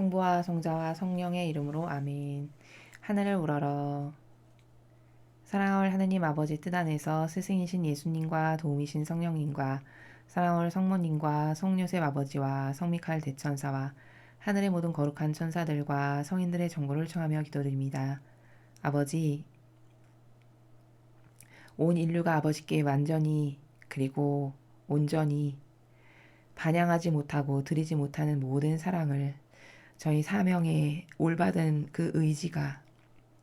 성부와 성자와 성령의 이름으로 아멘. 하늘을 우러러. 사랑할 하느님 아버지 뜻 안에서 스승이신 예수님과 도움이신 성령님과 사랑할 성모님과 성요셉 아버지와 성미카엘 대천사와 하늘의 모든 거룩한 천사들과 성인들의 정보를 청하며 기도드립니다. 아버지, 온 인류가 아버지께 완전히 그리고 온전히 반영하지 못하고 드리지 못하는 모든 사랑을 저희 사명에 올바른 그 의지가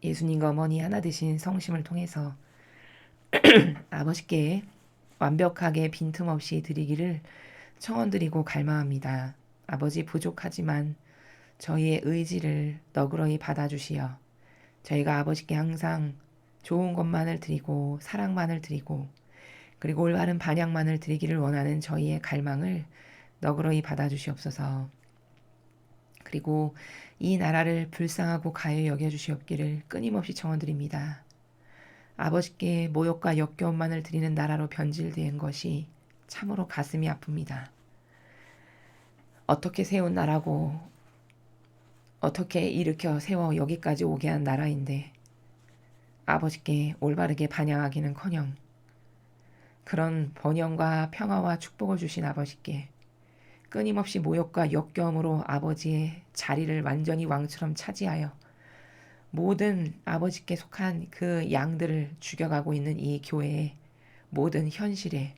예수님과 어머니 하나 되신 성심을 통해서 아버지께 완벽하게 빈틈없이 드리기를 청원드리고 갈망합니다. 아버지 부족하지만 저희의 의지를 너그러이 받아주시어 저희가 아버지께 항상 좋은 것만을 드리고 사랑만을 드리고 그리고 올바른 반향만을 드리기를 원하는 저희의 갈망을 너그러이 받아주시옵소서. 그리고 이 나라를 불쌍하고 가히 여겨주시옵기를 끊임없이 청원드립니다. 아버지께 모욕과 역겨움만을 드리는 나라로 변질된 것이 참으로 가슴이 아픕니다. 어떻게 세운 나라고 어떻게 일으켜 세워 여기까지 오게 한 나라인데 아버지께 올바르게 반영하기는커녕 그런 번영과 평화와 축복을 주신 아버지께 끊임없이 모욕과 역겨움으로 아버지의 자리를 완전히 왕처럼 차지하여 모든 아버지께 속한 그 양들을 죽여가고 있는 이 교회의 모든 현실에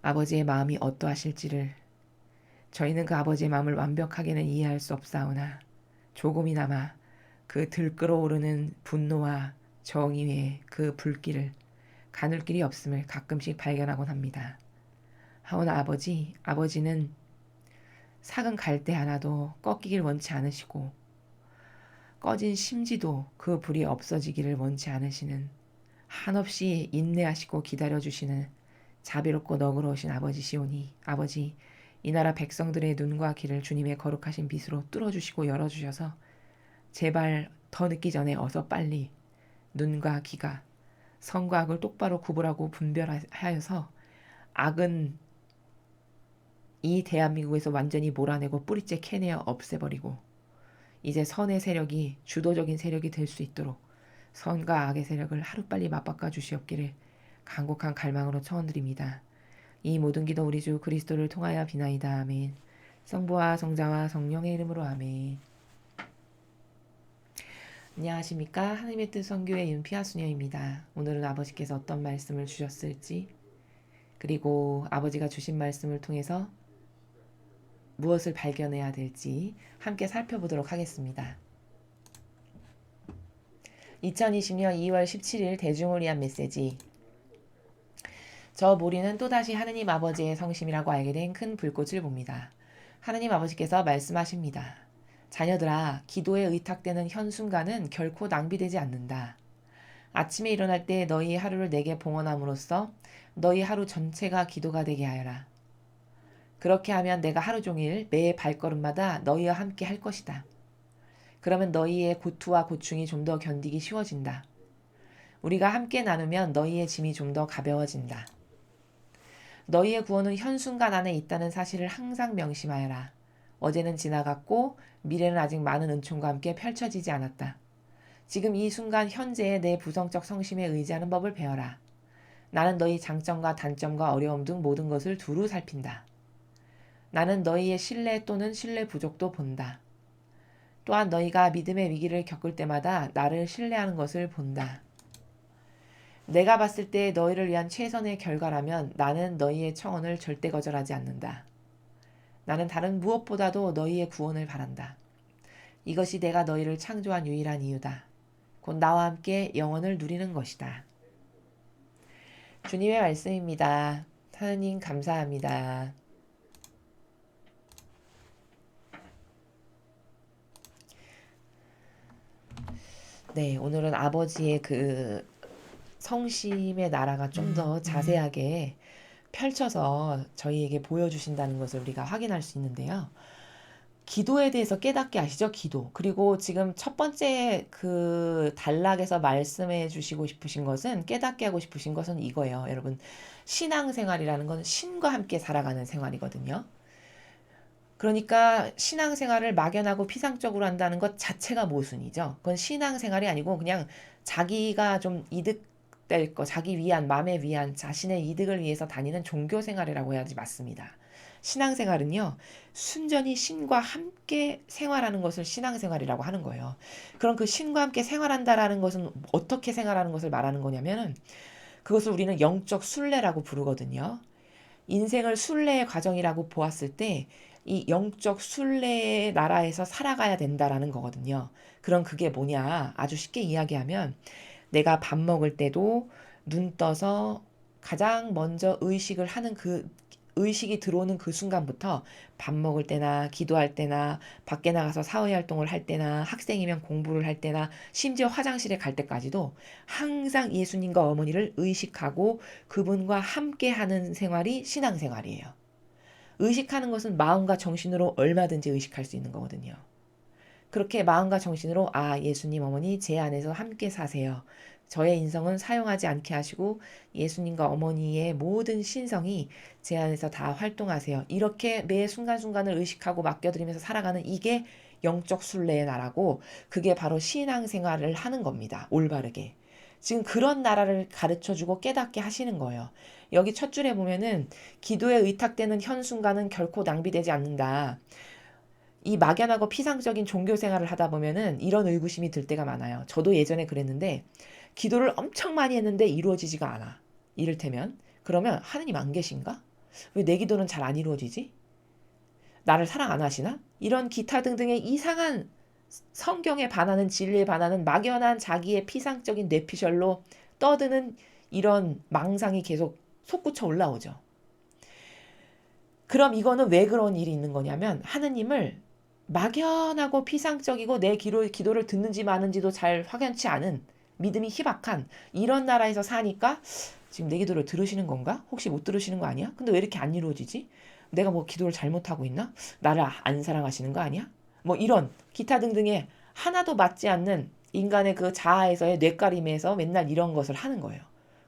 아버지의 마음이 어떠하실지를 저희는 그 아버지의 마음을 완벽하게는 이해할 수 없사오나 조금이나마 그 들끓어오르는 분노와 정의의 그 불길을 가눌 길이 없음을 가끔씩 발견하곤 합니다. 하오나 아버지는 삭은 갈대 하나도 꺾이길 원치 않으시고 꺼진 심지도 그 불이 없어지기를 원치 않으시는 한없이 인내하시고 기다려주시는 자비롭고 너그러우신 아버지시오니 아버지 이 나라 백성들의 눈과 귀를 주님의 거룩하신 빛으로 뚫어주시고 열어주셔서 제발 더 늦기 전에 어서 빨리 눈과 귀가 선과 악을 똑바로 구분하고 분별하여서 악은 이 대한민국에서 완전히 몰아내고 뿌리째 캐내어 없애버리고 이제 선의 세력이 주도적인 세력이 될 수 있도록 선과 악의 세력을 하루빨리 맞바꿔 주시옵기를 간곡한 갈망으로 청원드립니다. 이 모든 기도 우리 주 그리스도를 통하여 비나이다. 아멘. 성부와 성자와 성령의 이름으로 아멘. 안녕하십니까. 하나님의 뜻 선교의 윤피아 수녀입니다. 오늘은 아버지께서 어떤 말씀을 주셨을지 그리고 아버지가 주신 말씀을 통해서 무엇을 발견해야 될지 함께 살펴보도록 하겠습니다. 2020년 2월 17일 대중을 위한 메시지. 저 모리는 또다시 하느님 아버지의 성심이라고 알게 된 큰 불꽃을 봅니다. 하느님 아버지께서 말씀하십니다. 자녀들아, 기도에 의탁되는 현 순간은 결코 낭비되지 않는다. 아침에 일어날 때 너희 하루를 내게 봉헌함으로써 너희 하루 전체가 기도가 되게 하여라. 그렇게 하면 내가 하루 종일 매 발걸음마다 너희와 함께 할 것이다. 그러면 너희의 고투와 고충이 좀 더 견디기 쉬워진다. 우리가 함께 나누면 너희의 짐이 좀 더 가벼워진다. 너희의 구원은 현 순간 안에 있다는 사실을 항상 명심하여라. 어제는 지나갔고 미래는 아직 많은 은총과 함께 펼쳐지지 않았다. 지금 이 순간 현재의 내 부성적 성심에 의지하는 법을 배워라. 나는 너희 장점과 단점과 어려움 등 모든 것을 두루 살핀다. 나는 너희의 신뢰 또는 신뢰 부족도 본다. 또한 너희가 믿음의 위기를 겪을 때마다 나를 신뢰하는 것을 본다. 내가 봤을 때 너희를 위한 최선의 결과라면 나는 너희의 청원을 절대 거절하지 않는다. 나는 다른 무엇보다도 너희의 구원을 바란다. 이것이 내가 너희를 창조한 유일한 이유다. 곧 나와 함께 영원을 누리는 것이다. 주님의 말씀입니다. 하느님 감사합니다. 네, 오늘은 아버지의 그 성심의 나라가 좀 더 자세하게 펼쳐서 저희에게 보여주신다는 것을 우리가 확인할 수 있는데요. 기도에 대해서 깨닫게 하시죠. 기도. 그리고 지금 첫 번째 그 단락에서 말씀해 주시고 싶으신 것은 깨닫게 하고 싶으신 것은 이거예요. 여러분 신앙생활이라는 건 신과 함께 살아가는 생활이거든요. 그러니까 신앙생활을 막연하고 피상적으로 한다는 것 자체가 모순이죠. 그건 신앙생활이 아니고 그냥 자기가 좀 이득될 거, 자기 위안, 마음의 위안, 자신의 이득을 위해서 다니는 종교생활이라고 해야지 맞습니다. 신앙생활은요, 순전히 신과 함께 생활하는 것을 신앙생활이라고 하는 거예요. 그럼 그 신과 함께 생활한다라는 것은 어떻게 생활하는 것을 말하는 거냐면은 그것을 우리는 영적 순례라고 부르거든요. 인생을 순례의 과정이라고 보았을 때 이 영적 순례의 나라에서 살아가야 된다라는 거거든요. 그럼 그게 뭐냐? 아주 쉽게 이야기하면 내가 밥 먹을 때도 눈 떠서 가장 먼저 의식을 하는 그 의식이 들어오는 그 순간부터 밥 먹을 때나 기도할 때나 밖에 나가서 사회활동을 할 때나 학생이면 공부를 할 때나 심지어 화장실에 갈 때까지도 항상 예수님과 어머니를 의식하고 그분과 함께 하는 생활이 신앙생활이에요. 의식하는 것은 마음과 정신으로 얼마든지 의식할 수 있는 거거든요. 그렇게 마음과 정신으로 예수님 어머니 제 안에서 함께 사세요. 저의 인성은 사용하지 않게 하시고 예수님과 어머니의 모든 신성이 제 안에서 다 활동하세요. 이렇게 매 순간순간을 의식하고 맡겨드리면서 살아가는 이게 영적 순례의 나라고 그게 바로 신앙생활을 하는 겁니다. 올바르게. 지금 그런 나라를 가르쳐주고 깨닫게 하시는 거예요. 여기 첫 줄에 보면은 기도에 의탁되는 현 순간은 결코 낭비되지 않는다. 이 막연하고 피상적인 종교 생활을 하다 보면은 이런 의구심이 들 때가 많아요. 저도 예전에 그랬는데 기도를 엄청 많이 했는데 이루어지지가 않아. 이를테면 그러면 하느님 안 계신가? 왜 내 기도는 잘 안 이루어지지? 나를 사랑 안 하시나? 이런 기타 등등의 이상한 성경에 반하는 진리에 반하는 막연한 자기의 피상적인 뇌피셜로 떠드는 이런 망상이 계속 솟구쳐 올라오죠. 그럼 이거는 왜 그런 일이 있는 거냐면 하느님을 막연하고 피상적이고 내 기도를 듣는지 마는지도 잘 확연치 않은 믿음이 희박한 이런 나라에서 사니까 지금 내 기도를 들으시는 건가? 혹시 못 들으시는 거 아니야? 근데 왜 이렇게 안 이루어지지? 내가 뭐 기도를 잘못하고 있나? 나를 안 사랑하시는 거 아니야? 뭐 이런 기타 등등의 하나도 맞지 않는 인간의 그 자아에서의 뇌까림에서 맨날 이런 것을 하는 거예요.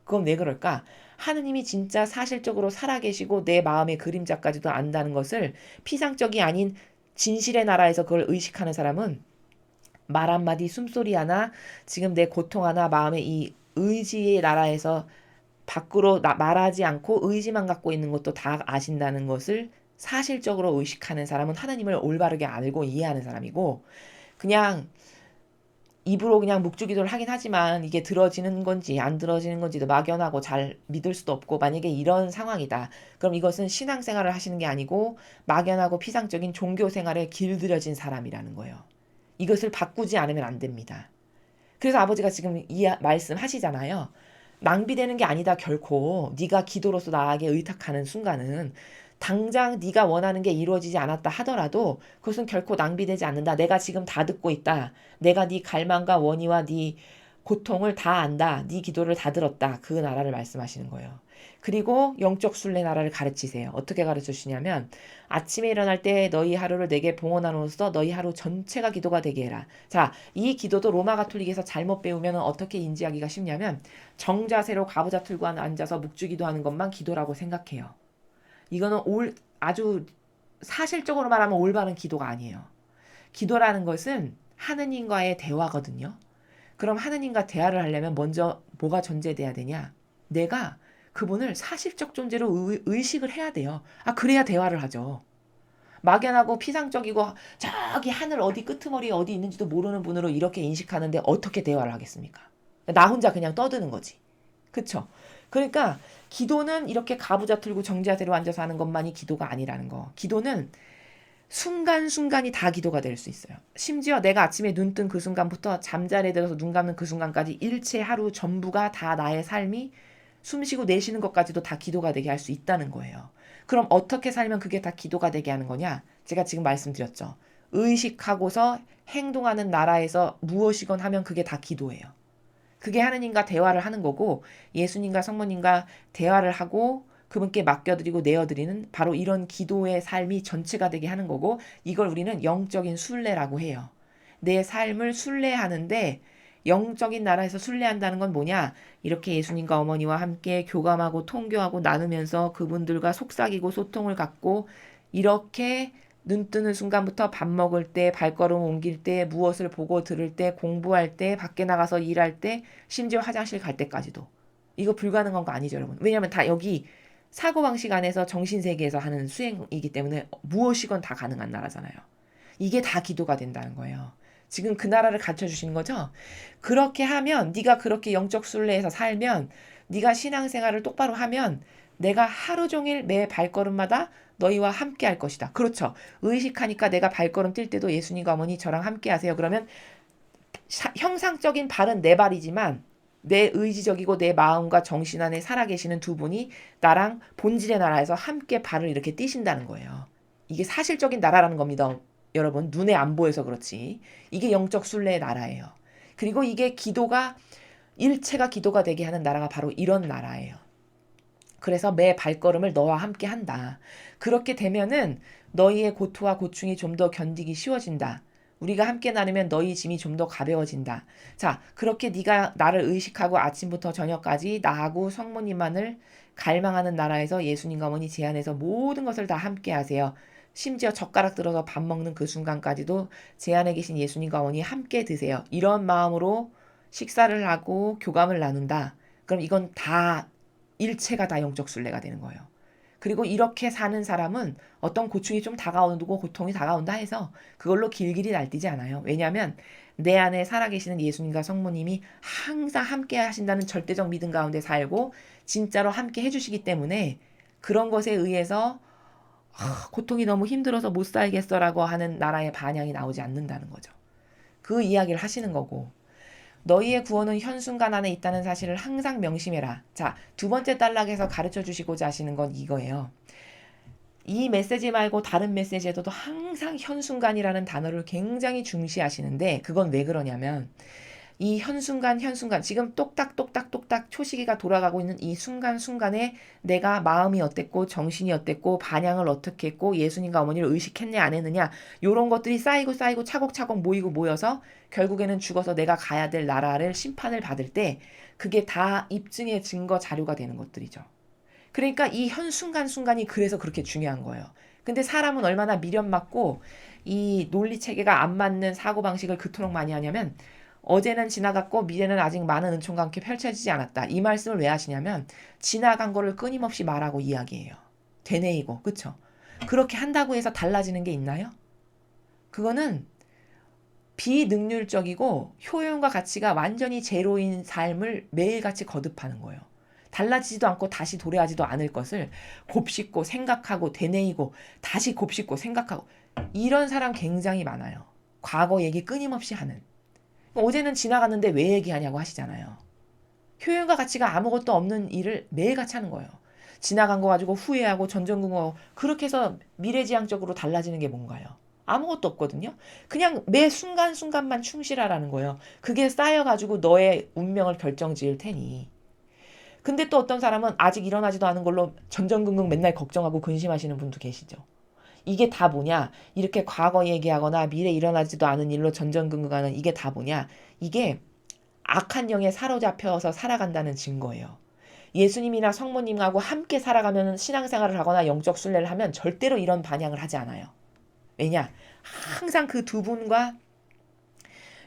그건 왜 그럴까? 하느님이 진짜 사실적으로 살아계시고 내 마음의 그림자까지도 안다는 것을 피상적이 아닌 진실의 나라에서 그걸 의식하는 사람은 말 한마디 숨소리 하나 지금 내 고통 하나 마음의 이 의지의 나라에서 밖으로 말하지 않고 의지만 갖고 있는 것도 다 아신다는 것을 사실적으로 의식하는 사람은 하나님을 올바르게 알고 이해하는 사람이고 그냥 입으로 그냥 묵주기도를 하긴 하지만 이게 들어지는 건지 안 들어지는 건지도 막연하고 잘 믿을 수도 없고 만약에 이런 상황이다. 그럼 이것은 신앙생활을 하시는 게 아니고 막연하고 피상적인 종교생활에 길들여진 사람이라는 거예요. 이것을 바꾸지 않으면 안 됩니다. 그래서 아버지가 지금 이 말씀 하시잖아요. 낭비되는 게 아니다 결코. 네가 기도로서 나에게 의탁하는 순간은 당장 네가 원하는 게 이루어지지 않았다 하더라도 그것은 결코 낭비되지 않는다. 내가 지금 다 듣고 있다. 내가 네 갈망과 원의와 네 고통을 다 안다. 네 기도를 다 들었다. 그 나라를 말씀하시는 거예요. 그리고 영적 순례 나라를 가르치세요. 어떻게 가르쳐 주시냐면 아침에 일어날 때 너희 하루를 내게 봉헌함으로써 너희 하루 전체가 기도가 되게 해라. 자, 이 기도도 로마 가톨릭에서 잘못 배우면 어떻게 인지하기가 쉽냐면 정자세로 가부좌 틀고 앉아서 묵주기도하는 것만 기도라고 생각해요. 이거는 아주 사실적으로 말하면 올바른 기도가 아니에요. 기도라는 것은 하느님과의 대화거든요. 그럼 하느님과 대화를 하려면 먼저 뭐가 존재돼야 되냐? 내가 그분을 사실적 존재로 의식을 해야 돼요. 그래야 대화를 하죠. 막연하고 피상적이고 저기 하늘 어디 끄트머리에 어디 있는지도 모르는 분으로 이렇게 인식하는데 어떻게 대화를 하겠습니까? 나 혼자 그냥 떠드는 거지. 그쵸? 그러니까 기도는 이렇게 가부좌 틀고 정자세로 앉아서 하는 것만이 기도가 아니라는 거. 기도는 순간순간이 다 기도가 될 수 있어요. 심지어 내가 아침에 눈 뜬 그 순간부터 잠자리에 들어서 눈 감는 그 순간까지 일체 하루 전부가 다 나의 삶이 숨쉬고 내쉬는 것까지도 다 기도가 되게 할 수 있다는 거예요. 그럼 어떻게 살면 그게 다 기도가 되게 하는 거냐? 제가 지금 말씀드렸죠. 의식하고서 행동하는 나라에서 무엇이건 하면 그게 다 기도예요. 그게 하느님과 대화를 하는 거고 예수님과 성모님과 대화를 하고 그분께 맡겨드리고 내어드리는 바로 이런 기도의 삶이 전체가 되게 하는 거고 이걸 우리는 영적인 순례라고 해요. 내 삶을 순례하는데 영적인 나라에서 순례한다는 건 뭐냐? 이렇게 예수님과 어머니와 함께 교감하고 통교하고 나누면서 그분들과 속삭이고 소통을 갖고 이렇게 눈 뜨는 순간부터 밥 먹을 때, 발걸음 옮길 때, 무엇을 보고 들을 때, 공부할 때, 밖에 나가서 일할 때, 심지어 화장실 갈 때까지도. 이거 불가능한 거 아니죠, 여러분. 왜냐하면 다 여기 사고방식 안에서 정신세계에서 하는 수행이기 때문에 무엇이건 다 가능한 나라잖아요. 이게 다 기도가 된다는 거예요. 지금 그 나라를 가르쳐 주시는 거죠. 그렇게 하면 네가 그렇게 영적 순례에서 살면 네가 신앙생활을 똑바로 하면 내가 하루 종일 매 발걸음마다 너희와 함께 할 것이다. 그렇죠. 의식하니까 내가 발걸음 뛸 때도 예수님과 어머니 저랑 함께 하세요. 그러면 형상적인 발은 내 발이지만 내 의지적이고 내 마음과 정신 안에 살아계시는 두 분이 나랑 본질의 나라에서 함께 발을 이렇게 띄신다는 거예요. 이게 사실적인 나라라는 겁니다. 여러분 눈에 안 보여서 그렇지. 이게 영적 순례의 나라예요. 그리고 이게 기도가 일체가 기도가 되게 하는 나라가 바로 이런 나라예요. 그래서 매 발걸음을 너와 함께 한다. 그렇게 되면은 너희의 고통과 고충이 좀 더 견디기 쉬워진다. 우리가 함께 나누면 너희 짐이 좀 더 가벼워진다. 자, 그렇게 네가 나를 의식하고 아침부터 저녁까지 나하고 성모님만을 갈망하는 나라에서 예수님과 어머니 제안해서 모든 것을 다 함께 하세요. 심지어 젓가락 들어서 밥 먹는 그 순간까지도 제 안에 계신 예수님과 어머니 함께 드세요. 이런 마음으로 식사를 하고 교감을 나눈다. 그럼 이건 다 일체가 다 영적 순례가 되는 거예요. 그리고 이렇게 사는 사람은 어떤 고충이 좀 다가오고 고통이 다가온다 해서 그걸로 길길이 날뛰지 않아요. 왜냐하면 내 안에 살아계시는 예수님과 성모님이 항상 함께 하신다는 절대적 믿음 가운데 살고 진짜로 함께 해주시기 때문에 그런 것에 의해서 고통이 너무 힘들어서 못 살겠어라고 하는 나라의 반향이 나오지 않는다는 거죠. 그 이야기를 하시는 거고 너희의 구원은 현순간 안에 있다는 사실을 항상 명심해라. 자, 두 번째 단락에서 가르쳐 주시고자 하시는 건 이거예요. 이 메시지 말고 다른 메시지에서도 항상 현순간이라는 단어를 굉장히 중시하시는데 그건 왜 그러냐면 이 현순간 지금 똑딱똑딱똑딱 초시계가 돌아가고 있는 이 순간순간에 내가 마음이 어땠고 정신이 어땠고 반향을 어떻게 했고 예수님과 어머니를 의식했냐 안 했느냐 이런 것들이 쌓이고 차곡차곡 모이고 모여서 결국에는 죽어서 내가 가야 될 나라를 심판을 받을 때 그게 다 입증의 증거 자료가 되는 것들이죠. 그러니까 이 현순간순간이 그래서 그렇게 중요한 거예요. 근데 사람은 얼마나 미련맞고 이 논리 체계가 안 맞는 사고방식을 그토록 많이 하냐면 어제는 지나갔고 미래는 아직 많은 은총과 함께 펼쳐지지 않았다. 이 말씀을 왜 하시냐면 지나간 거를 끊임없이 말하고 이야기해요. 되뇌이고 그쵸? 그렇게 한다고 해서 달라지는 게 있나요? 그거는 비능률적이고 효용과 가치가 완전히 제로인 삶을 매일같이 거듭하는 거예요. 달라지지도 않고 다시 도래하지도 않을 것을 곱씹고 생각하고 되뇌이고 다시 곱씹고 생각하고 이런 사람 굉장히 많아요. 과거 얘기 끊임없이 하는. 어제는 지나갔는데 왜 얘기하냐고 하시잖아요. 효용과 가치가 아무것도 없는 일을 매일같이 하는 거예요. 지나간 거 가지고 후회하고 전전긍긍하고 그렇게 해서 미래지향적으로 달라지는 게 뭔가요? 아무것도 없거든요. 그냥 매 순간순간만 충실하라는 거예요. 그게 쌓여가지고 너의 운명을 결정지을 테니. 근데 또 어떤 사람은 아직 일어나지도 않은 걸로 전전긍긍 맨날 걱정하고 근심하시는 분도 계시죠. 이게 다 뭐냐? 이렇게 과거 얘기하거나 미래 일어나지도 않은 일로 전전긍긍하는 이게 다 뭐냐? 이게 악한 영에 사로잡혀서 살아간다는 증거예요. 예수님이나 성모님하고 함께 살아가면 신앙생활을 하거나 영적 순례를 하면 절대로 이런 반향을 하지 않아요. 왜냐? 항상 그 두 분과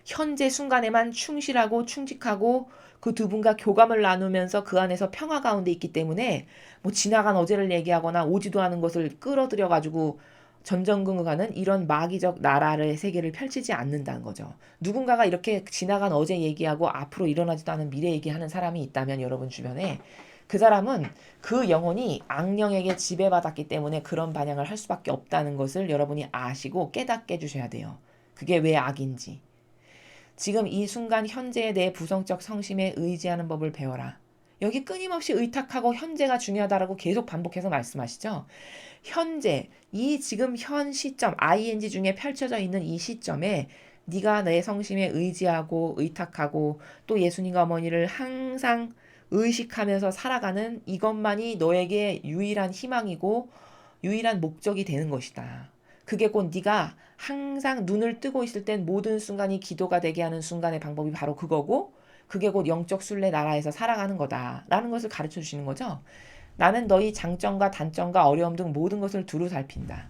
현재 순간에만 충실하고 충직하고 그 두 분과 교감을 나누면서 그 안에서 평화 가운데 있기 때문에 뭐 지나간 어제를 얘기하거나 오지도 않은 것을 끌어들여 가지고 전전긍긍하는 이런 마귀적 나라의 세계를 펼치지 않는다는 거죠. 누군가가 이렇게 지나간 어제 얘기하고 앞으로 일어나지도 않은 미래 얘기하는 사람이 있다면 여러분 주변에 그 사람은 그 영혼이 악령에게 지배받았기 때문에 그런 반향을 할 수밖에 없다는 것을 여러분이 아시고 깨닫게 해주셔야 돼요. 그게 왜 악인지. 지금 이 순간 현재의 내 부성적 성심에 의지하는 법을 배워라. 여기 끊임없이 의탁하고 현재가 중요하다라고 계속 반복해서 말씀하시죠. 현재, 이 지금 현 시점, ing 중에 펼쳐져 있는 이 시점에 네가 내 성심에 의지하고 의탁하고 또 예수님과 어머니를 항상 의식하면서 살아가는 이것만이 너에게 유일한 희망이고 유일한 목적이 되는 것이다. 그게 곧 네가 항상 눈을 뜨고 있을 땐 모든 순간이 기도가 되게 하는 순간의 방법이 바로 그거고 그게 곧 영적 순례 나라에서 살아가는 거다라는 것을 가르쳐 주시는 거죠. 나는 너희 장점과 단점과 어려움 등 모든 것을 두루 살핀다.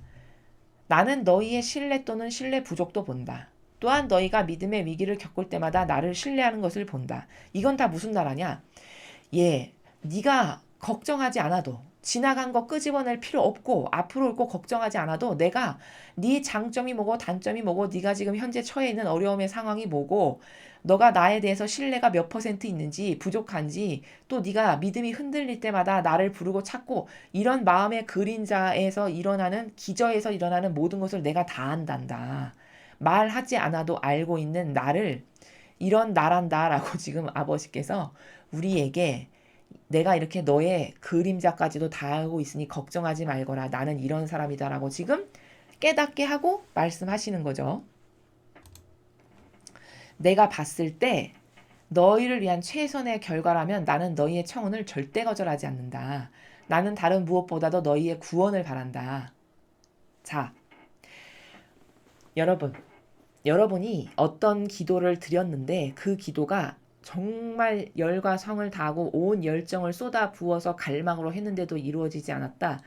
나는 너희의 신뢰 또는 신뢰 부족도 본다. 또한 너희가 믿음의 위기를 겪을 때마다 나를 신뢰하는 것을 본다. 이건 다 무슨 나라냐? 예, 네가 걱정하지 않아도 지나간 거 끄집어낼 필요 없고 앞으로 올 거 걱정하지 않아도 내가 네 장점이 뭐고 단점이 뭐고 네가 지금 현재 처해 있는 어려움의 상황이 뭐고 너가 나에 대해서 신뢰가 몇 퍼센트 있는지 부족한지 또 네가 믿음이 흔들릴 때마다 나를 부르고 찾고 이런 마음의 그림자에서 일어나는 기저에서 일어나는 모든 것을 내가 다 안단다. 말하지 않아도 알고 있는 나를 이런 나란다라고 지금 아버지께서 우리에게 내가 이렇게 너의 그림자까지도 다 알고 있으니 걱정하지 말거라. 나는 이런 사람이다라고 지금 깨닫게 하고 말씀하시는 거죠. 내가 봤을 때 너희를 위한 최선의 결과라면 나는 너희의 청혼을 절대 거절하지 않는다. 나는 다른 무엇보다도 너희의 구원을 바란다. 자, 여러분이 어떤 기도를 드렸는데 그 기도가 정말 열과 성을 다하고 온 열정을 쏟아 부어서 갈망으로 했는데도 이루어지지 않았다.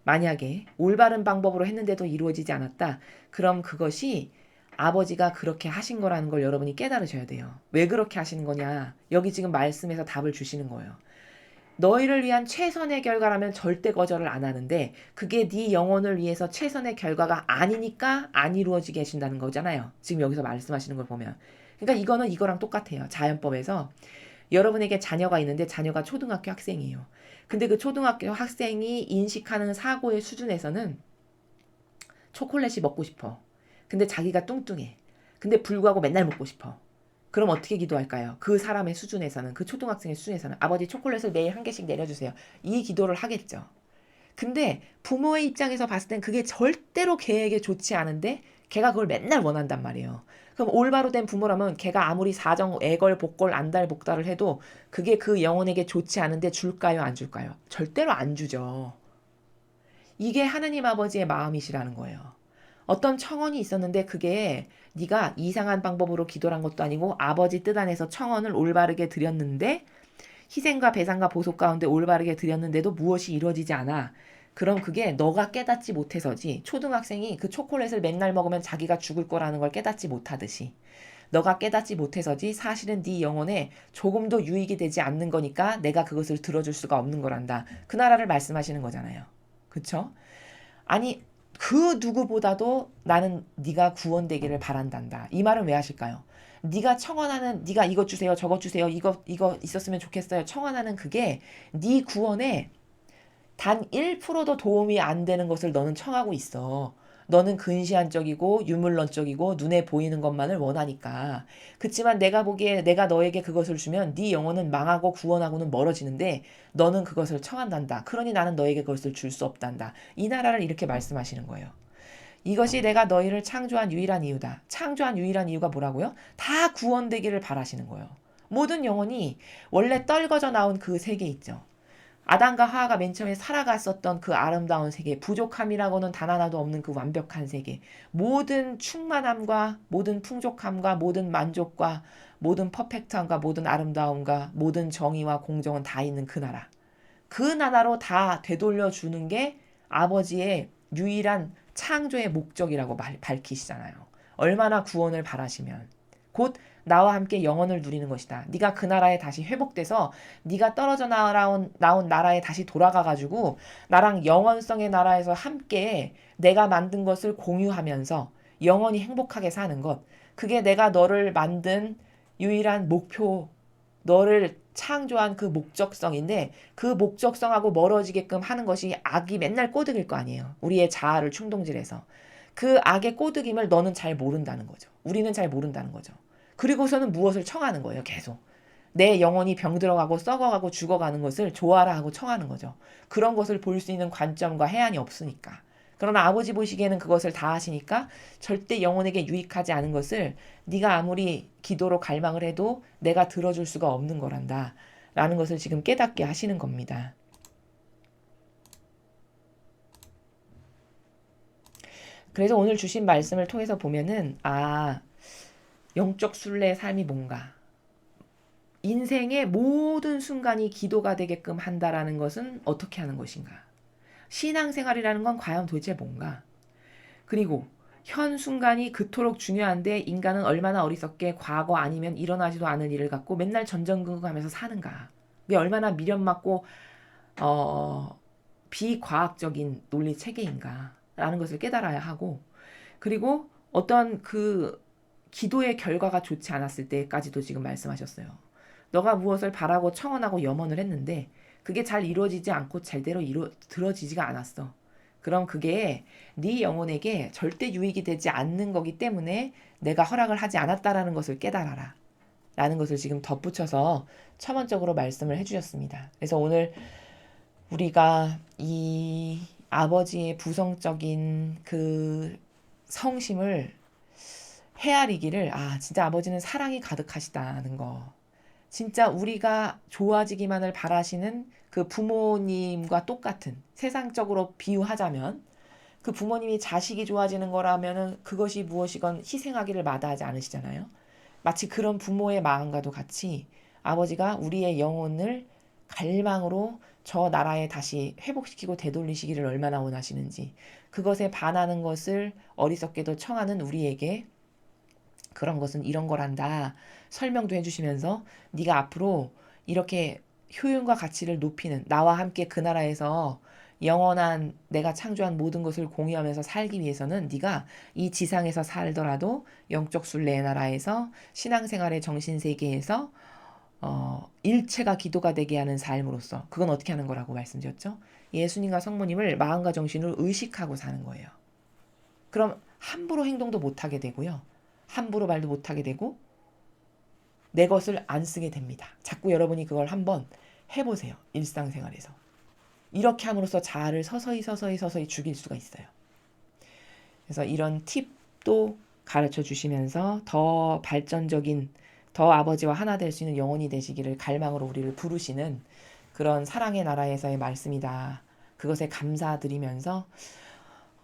만약에 올바른 방법으로 했는데도 이루어지지 않았다. 그럼 그것이 아버지가 그렇게 하신 거라는 걸 여러분이 깨달으셔야 돼요. 왜 그렇게 하시는 거냐? 여기 지금 말씀에서 답을 주시는 거예요. 너희를 위한 최선의 결과라면 절대 거절을 안 하는데 그게 네 영혼을 위해서 최선의 결과가 아니니까 안 이루어지게 하신다는 거잖아요. 지금 여기서 말씀하시는 걸 보면. 그러니까 이거는 이거랑 똑같아요. 자연법에서 여러분에게 자녀가 있는데 자녀가 초등학교 학생이에요. 근데 그 초등학교 학생이 인식하는 사고의 수준에서는 초콜릿이 먹고 싶어. 근데 자기가 뚱뚱해. 근데 불구하고 맨날 먹고 싶어. 그럼 어떻게 기도할까요? 그 사람의 수준에서는, 그 초등학생의 수준에서는 아버지 초콜릿을 매일 한 개씩 내려주세요. 이 기도를 하겠죠. 근데 부모의 입장에서 봤을 땐 그게 절대로 걔에게 좋지 않은데 걔가 그걸 맨날 원한단 말이에요. 그럼 올바로 된 부모라면 걔가 아무리 사정, 애걸, 복걸, 안달, 복달을 해도 그게 그 영혼에게 좋지 않은데 줄까요? 안 줄까요? 절대로 안 주죠. 이게 하느님 아버지의 마음이시라는 거예요. 어떤 청원이 있었는데 그게 네가 이상한 방법으로 기도를 한 것도 아니고 아버지 뜻 안에서 청원을 올바르게 드렸는데 희생과 배상과 보속 가운데 올바르게 드렸는데도 무엇이 이루어지지 않아. 그럼 그게 너가 깨닫지 못해서지. 초등학생이 그 초콜릿을 맨날 먹으면 자기가 죽을 거라는 걸 깨닫지 못하듯이. 너가 깨닫지 못해서지 사실은 네 영혼에 조금도 유익이 되지 않는 거니까 내가 그것을 들어줄 수가 없는 거란다. 그 나라를 말씀하시는 거잖아요. 그쵸? 아니 그 누구보다도 나는 네가 구원되기를 바란단다. 이 말은 왜 하실까요? 네가 청원하는 네가 이것 주세요, 저것 주세요, 이거 있었으면 좋겠어요. 청원하는 그게 네 구원에 단 1%도 도움이 안 되는 것을 너는 청하고 있어. 너는 근시안적이고 유물론적이고 눈에 보이는 것만을 원하니까. 그치만 내가 보기에 내가 너에게 그것을 주면 네 영혼은 망하고 구원하고는 멀어지는데 너는 그것을 청한단다. 그러니 나는 너에게 그것을 줄 수 없단다. 이 나라를 이렇게 말씀하시는 거예요. 이것이 내가 너희를 창조한 유일한 이유다. 창조한 유일한 이유가 뭐라고요? 다 구원되기를 바라시는 거예요. 모든 영혼이 원래 떨궈져 나온 그 세계 있죠. 아담과 하와가 맨 처음에 살아갔었던 그 아름다운 세계, 부족함이라고는 단 하나도 없는 그 완벽한 세계, 모든 충만함과 모든 풍족함과 모든 만족과 모든 퍼펙트함과 모든 아름다움과 모든 정의와 공정은 다 있는 그 나라. 그 나라로 다 되돌려 주는 게 아버지의 유일한 창조의 목적이라고 밝히시잖아요. 얼마나 구원을 바라시면 곧 나와 함께 영원을 누리는 것이다. 네가 그 나라에 다시 회복돼서 네가 떨어져 나온 나라에 다시 돌아가 가지고 나랑 영원성의 나라에서 함께 내가 만든 것을 공유하면서 영원히 행복하게 사는 것. 그게 내가 너를 만든 유일한 목표, 너를 창조한 그 목적성인데 그 목적성하고 멀어지게끔 하는 것이 악이 맨날 꼬드길 거 아니에요. 우리의 자아를 충동질해서. 그 악의 꼬드김을 너는 잘 모른다는 거죠. 우리는 잘 모른다는 거죠. 그리고서는 무엇을 청하는 거예요, 계속. 내 영혼이 병들어가고 썩어가고 죽어가는 것을 좋아라 하고 청하는 거죠. 그런 것을 볼 수 있는 관점과 해안이 없으니까. 그러나 아버지 보시기에는 그것을 다 하시니까 절대 영혼에게 유익하지 않은 것을 네가 아무리 기도로 갈망을 해도 내가 들어줄 수가 없는 거란다. 라는 것을 지금 깨닫게 하시는 겁니다. 그래서 오늘 주신 말씀을 통해서 보면은 영적 순례의 삶이 뭔가 인생의 모든 순간이 기도가 되게끔 한다라는 것은 어떻게 하는 것인가? 신앙생활이라는 건 과연 도대체 뭔가? 그리고 현 순간이 그토록 중요한데 인간은 얼마나 어리석게 과거 아니면 일어나지도 않은 일을 갖고 맨날 전전긍긍하면서 사는가. 그게 얼마나 미련맞고 비과학적인 논리 체계인가라는 것을 깨달아야 하고, 그리고 어떤 그 기도의 결과가 좋지 않았을 때까지도 지금 말씀하셨어요. 너가 무엇을 바라고 청원하고 염원을 했는데 그게 잘 이루어지지 않고 제대로 들어지지가 않았어. 그럼 그게 네 영혼에게 절대 유익이 되지 않는 거기 때문에 내가 허락을 하지 않았다라는 것을 깨달아라. 라는 것을 지금 덧붙여서 첨언적으로 말씀을 해주셨습니다. 그래서 오늘 우리가 이 아버지의 부성적인 그 성심을 헤아리기를, 진짜 아버지는 사랑이 가득하시다는 거. 진짜 우리가 좋아지기만을 바라시는 그 부모님과 똑같은, 세상적으로 비유하자면 그 부모님이 자식이 좋아지는 거라면은 그것이 무엇이건 희생하기를 마다하지 않으시잖아요. 마치 그런 부모의 마음과도 같이 아버지가 우리의 영혼을 갈망으로 저 나라에 다시 회복시키고 되돌리시기를 얼마나 원하시는지, 그것에 반하는 것을 어리석게도 청하는 우리에게 그런 것은 이런 거란다 설명도 해주시면서, 네가 앞으로 이렇게 효용과 가치를 높이는, 나와 함께 그 나라에서 영원한 내가 창조한 모든 것을 공유하면서 살기 위해서는 네가 이 지상에서 살더라도 영적 순례의 나라에서 신앙생활의 정신세계에서 일체가 기도가 되게 하는 삶으로서, 그건 어떻게 하는 거라고 말씀드렸죠? 예수님과 성모님을 마음과 정신으로 의식하고 사는 거예요. 그럼 함부로 행동도 못하게 되고요. 함부로 말도 못하게 되고 내 것을 안 쓰게 됩니다. 자꾸 여러분이 그걸 한번 해보세요. 일상생활에서. 이렇게 함으로써 자아를 서서히 죽일 수가 있어요. 그래서 이런 팁도 가르쳐 주시면서 더 발전적인, 더 아버지와 하나 될 수 있는 영혼이 되시기를 갈망으로 우리를 부르시는 그런 사랑의 나라에서의 말씀이다. 그것에 감사드리면서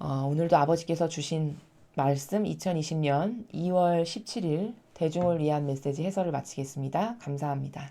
오늘도 아버지께서 주신 말씀 2020년 2월 17일 대중을 위한 메시지 해설을 마치겠습니다. 감사합니다.